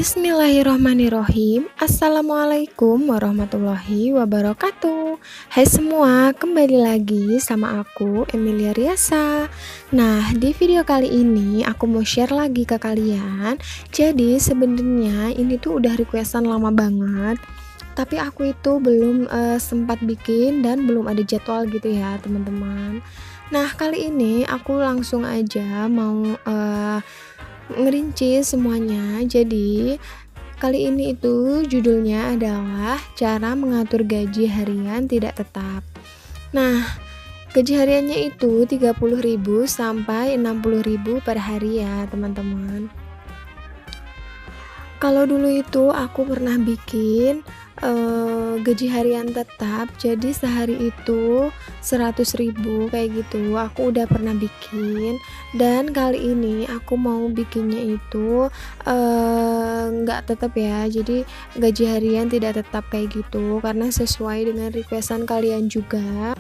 Bismillahirrohmanirrohim. Assalamualaikum warahmatullahi wabarakatuh. Hai semua, kembali lagi sama aku Emilia Riasa. Nah, di video kali ini aku mau share lagi ke kalian. Jadi sebenarnya ini tuh udah requestan lama banget, tapi aku itu belum sempat bikin dan belum ada jadwal gitu ya teman-teman. Nah, kali ini aku langsung aja mau ngerinci semuanya. Jadi kali ini itu judulnya adalah cara mengatur gaji harian tidak tetap. Nah, gaji hariannya itu 30.000 sampai 60.000 per hari ya teman-teman. Kalau dulu itu aku pernah bikin gaji harian tetap, jadi sehari itu 100.000 kayak gitu. Aku udah pernah bikin, dan kali ini aku mau bikinnya itu nggak tetap ya, jadi gaji harian tidak tetap kayak gitu, karena sesuai dengan requestan kalian juga.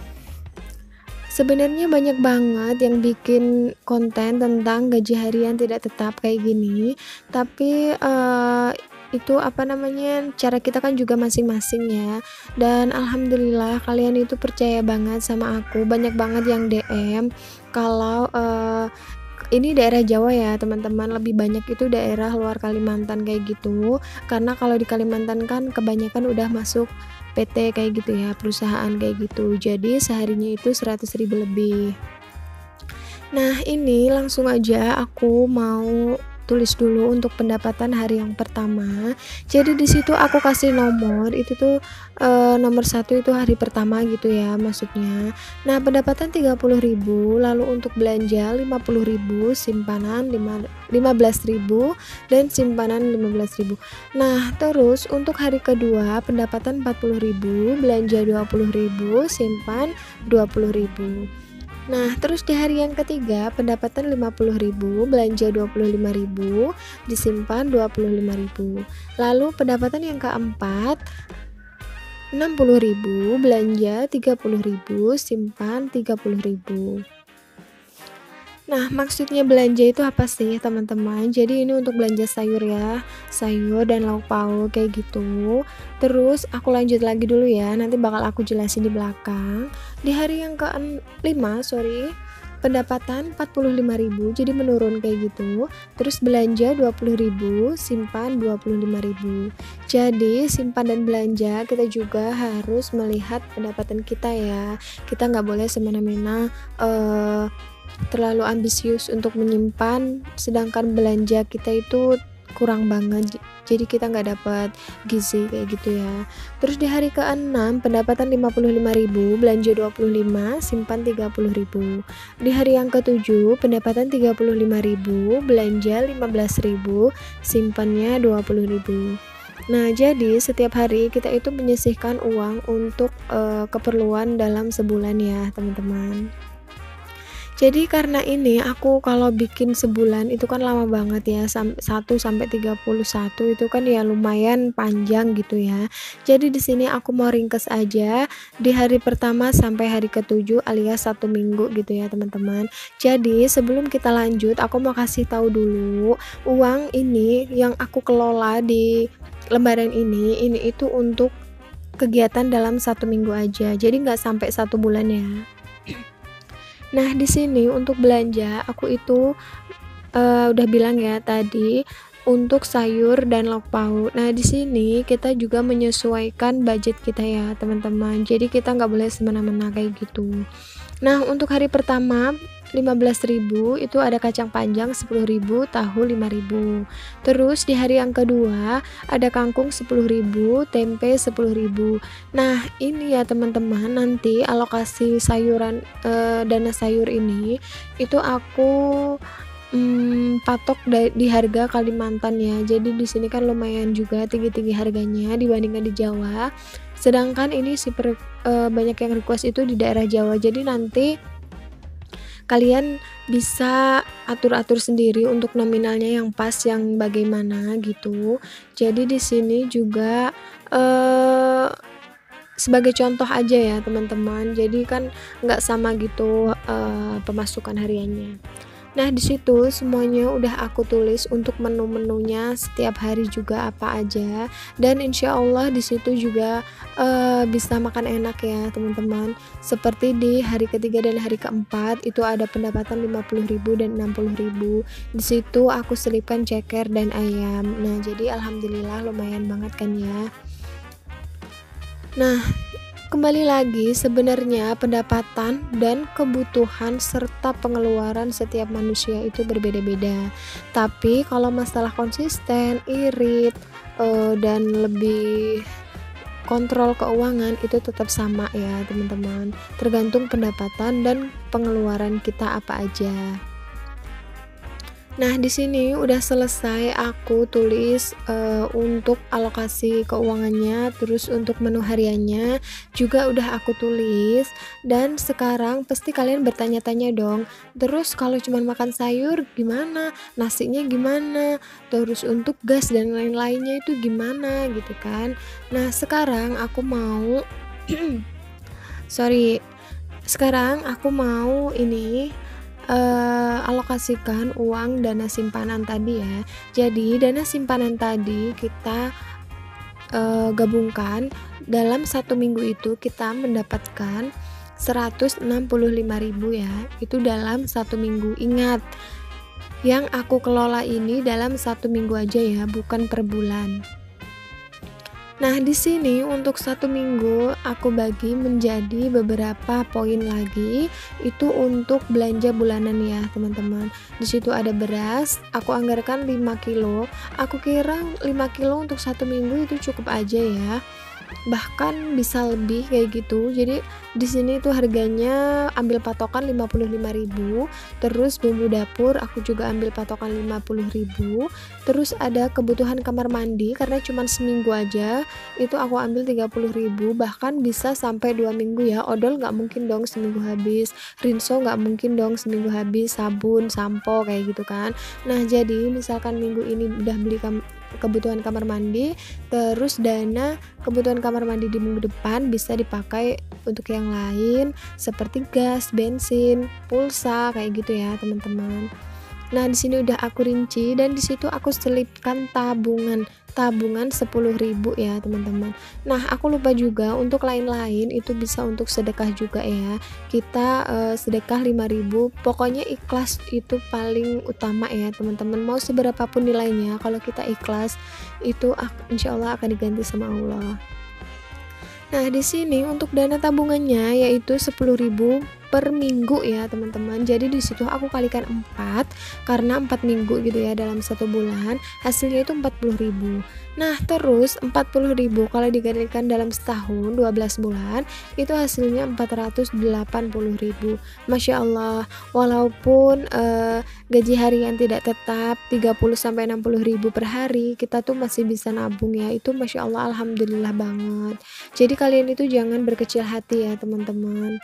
Sebenarnya banyak banget yang bikin konten tentang gaji harian tidak tetap kayak gini, tapi itu cara kita kan juga masing-masing ya. Dan alhamdulillah kalian itu percaya banget sama aku, banyak banget yang DM kalau ini daerah Jawa ya teman-teman, lebih banyak itu daerah luar Kalimantan kayak gitu, karena kalau di Kalimantan kan kebanyakan udah masuk PT kayak gitu ya, perusahaan kayak gitu, jadi seharinya itu 100.000 lebih. Nah, ini langsung aja aku mau tulis dulu untuk pendapatan hari yang pertama. Jadi di situ aku kasih nomor, itu tuh nomor 1 itu hari pertama gitu ya maksudnya. Nah, pendapatan 30.000, lalu untuk belanja 50.000, simpanan 15.000 dan simpanan 15.000. Nah, terus untuk hari kedua pendapatan 40.000, belanja 20.000, simpan 20.000. Nah, terus di hari yang ketiga pendapatan 50.000, belanja 25.000, disimpan 25.000. Lalu pendapatan yang keempat 60.000, belanja 30.000, simpan 30.000. Nah, maksudnya belanja itu apa sih teman-teman? Jadi ini untuk belanja sayur ya, sayur dan lauk pauk kayak gitu. Terus aku lanjut lagi dulu ya, nanti bakal aku jelasin di belakang. Di hari yang ke-5, pendapatan 45.000, jadi menurun kayak gitu. Terus belanja 20.000, simpan 25.000. Jadi simpan dan belanja kita juga harus melihat pendapatan kita ya. Kita nggak boleh semena-mena terlalu ambisius untuk menyimpan, sedangkan belanja kita itu kurang banget, jadi kita nggak dapat gizi kayak gitu ya. Terus di hari ke-6 pendapatan 55.000, belanja 25, simpan 30.000. Di hari yang ke-7 pendapatan 35.000, belanja 15.000, simpannya 20.000. Nah, jadi setiap hari kita itu menyisihkan uang untuk keperluan dalam sebulan ya teman-teman. Jadi karena ini aku kalau bikin sebulan itu kan lama banget ya, 1 sampai 31 itu kan ya lumayan panjang gitu ya. Jadi di sini aku mau ringkes aja di hari pertama sampai hari ke-7 alias 1 minggu gitu ya teman-teman. Jadi sebelum kita lanjut, aku mau kasih tahu dulu uang ini yang aku kelola di lembaran ini itu untuk kegiatan dalam 1 minggu aja. Jadi nggak sampai 1 bulan ya. Nah, di sini untuk belanja aku itu udah bilang ya tadi untuk sayur dan lauk pauk. Nah, di sini kita juga menyesuaikan budget kita ya teman-teman. Jadi kita nggak boleh semena-mena kayak gitu. Nah, untuk hari pertama 15.000 itu ada kacang panjang 10.000, tahu 5.000. Terus di hari yang kedua ada kangkung 10.000, tempe 10.000. Nah, ini ya teman-teman, nanti alokasi sayuran dana sayur ini itu aku patok di harga Kalimantan ya. Jadi di sini kan lumayan juga tinggi-tinggi harganya dibandingkan di Jawa. Sedangkan ini banyak yang request itu di daerah Jawa. Jadi nanti kalian bisa atur-atur sendiri untuk nominalnya yang pas, yang bagaimana gitu. Jadi di sini juga sebagai contoh aja ya teman-teman. Jadi kan nggak sama gitu pemasukan hariannya. Nah, di situ semuanya udah aku tulis untuk menu-menunya setiap hari juga apa aja, dan insya Allah di situ juga bisa makan enak ya teman-teman. Seperti di hari ketiga dan hari keempat itu ada pendapatan 50.000 dan 60.000. Di situ aku selipkan ceker dan ayam. Nah, jadi alhamdulillah lumayan banget kan ya. Nah, kembali lagi, sebenarnya pendapatan dan kebutuhan serta pengeluaran setiap manusia itu berbeda-beda. Tapi kalau masalah konsisten, irit, dan lebih kontrol keuangan itu tetap sama ya teman-teman. Tergantung pendapatan dan pengeluaran kita apa aja. Nah, di sini udah selesai aku tulis untuk alokasi keuangannya, terus untuk menu hariannya juga udah aku tulis. Dan sekarang pasti kalian bertanya-tanya dong, terus kalau cuma makan sayur gimana? Nasinya gimana? Terus untuk gas dan lain-lainnya itu gimana gitu kan? Nah, sekarang aku mau sorry, sekarang aku mau ini alokasikan uang dana simpanan tadi ya. Jadi dana simpanan tadi kita gabungkan dalam 1 minggu itu kita mendapatkan 165.000 ya. Itu dalam 1 minggu. Ingat, yang aku kelola ini dalam 1 minggu aja ya, bukan per bulan. Nah, di sini untuk 1 minggu aku bagi menjadi beberapa poin lagi. Itu untuk belanja bulanan ya, teman-teman. Di situ ada beras, aku anggarkan 5 kilo. Aku kira 5 kilo untuk 1 minggu itu cukup aja ya. Bahkan bisa lebih kayak gitu. Jadi di sini tuh harganya ambil patokan 55.000. Terus bumbu dapur aku juga ambil patokan 50.000. Terus ada kebutuhan kamar mandi karena cuma seminggu aja itu aku ambil 30.000. Bahkan bisa sampai 2 minggu ya. Odol nggak mungkin dong seminggu habis, rinso nggak mungkin dong seminggu habis, sabun, sampo kayak gitu kan. Nah, jadi misalkan minggu ini udah beli kebutuhan kamar mandi, terus dana kebutuhan kamar mandi di minggu depan bisa dipakai untuk yang lain seperti gas, bensin, pulsa kayak gitu ya teman-teman. Nah, di sini udah aku rinci dan di situ aku selipkan tabungan 10.000 ya teman-teman. Nah, aku lupa juga untuk lain-lain itu bisa untuk sedekah juga ya. Kita sedekah 5.000. Pokoknya ikhlas itu paling utama ya teman-teman. Mau seberapa pun nilainya, kalau kita ikhlas itu insya Allah akan diganti sama Allah. Nah, di sini untuk dana tabungannya yaitu 10.000 per minggu ya teman-teman. Jadi di situ aku kalikan 4 karena 4 minggu gitu ya dalam 1 bulan, hasilnya itu 40.000. Nah, terus 40.000 kalau dikalikan dalam setahun 12 bulan itu hasilnya 480.000. Masya Allah, walaupun gaji harian tidak tetap 30-60.000 per hari, kita tuh masih bisa nabung ya. Itu Masya Allah, alhamdulillah banget. Jadi kalian itu jangan berkecil hati ya teman-teman.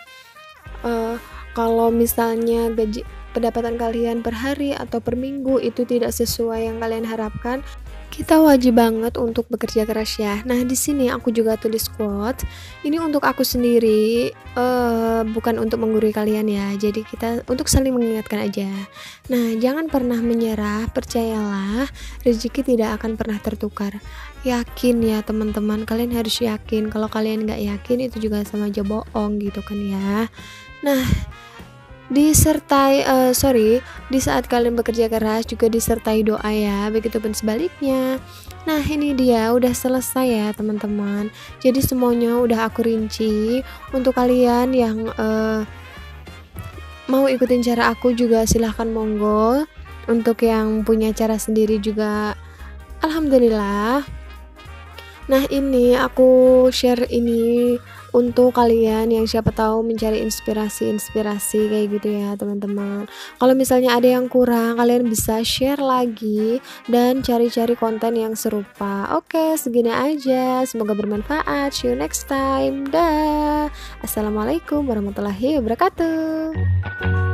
Kalau misalnya pendapatan kalian per hari atau per minggu itu tidak sesuai yang kalian harapkan, kita wajib banget untuk bekerja keras ya. Nah, di sini aku juga tulis quote. Ini untuk aku sendiri, bukan untuk menggurui kalian ya. Jadi kita untuk saling mengingatkan aja. Nah, jangan pernah menyerah, percayalah, rezeki tidak akan pernah tertukar. Yakin ya teman-teman, kalian harus yakin. Kalau kalian nggak yakin itu juga sama aja bohong gitu kan ya. Nah, di saat kalian bekerja keras juga disertai doa ya, begitupun sebaliknya. Nah, ini dia udah selesai ya teman-teman. Jadi semuanya udah aku rinci. Untuk kalian yang mau ikutin cara aku juga silahkan monggo. Untuk yang punya cara sendiri juga alhamdulillah. Nah, ini aku share ini untuk kalian yang siapa tahu mencari inspirasi kayak gitu ya teman-teman. Kalau misalnya ada yang kurang, kalian bisa share lagi dan cari-cari konten yang serupa. Oke, segini aja, semoga bermanfaat. See you next time. Dah. Assalamualaikum warahmatullahi wabarakatuh.